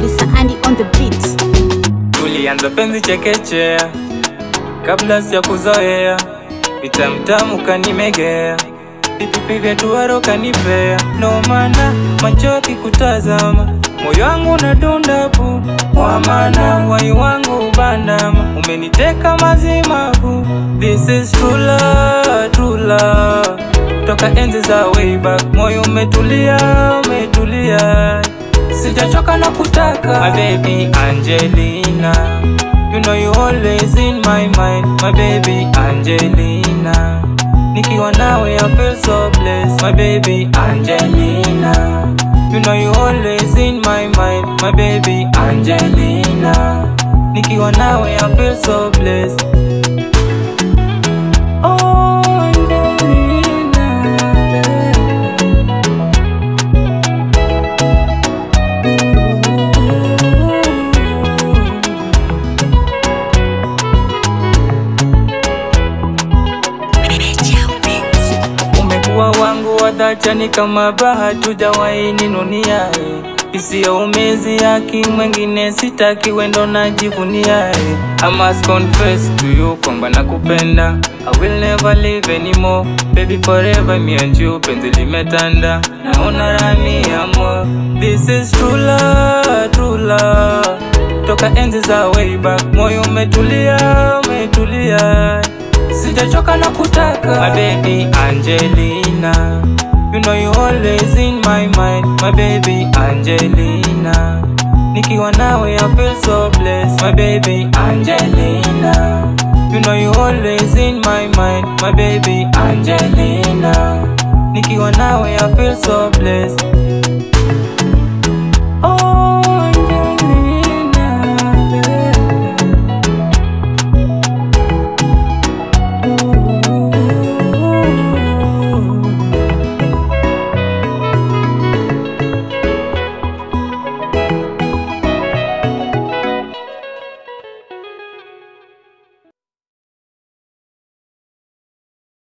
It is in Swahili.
producer Andy on the beat. Tulianza penzi chekechea, kabla sija kuzoea, vitamtamu kanimegea, vipipi vya tuwaro kanipea. No mana machoki kutazama, moyo wangu unadunda pu, wa maana wai wangu bandama, umeniteka mazima pu. This is true love, true love. Toka enzi za way back, moyo umetulia, umetulia, sijachoka na kutaka. My baby Angelina, you know you always in my mind. My baby Angelina, nikiwa nawe I feel so blessed. My baby Angelina, you know you always in my mind. My baby Angelina, nikiwa nawe I feel so blessed. Umekuwa wangu wa dhati, ni kama bahati hujawahi ninunia. Isiyo umezi yaki mwengine sitaki, wendo najivunia. I must confess to you kwamba nakupenda. I will never leave anymore. Baby forever me and you, penzi limetanda, naona rami amor. This is true love, true love. Toka enzi za way back, moyo umetulia, umetulia, sijachoka na kutaka. My baby Angelina, you know you always in my mind. My baby Angelina, nikiwa nawe I feel so blessed. My baby Angelina, you know you always in my mind. My baby Angelina, nikiwa nawe I feel so blessed.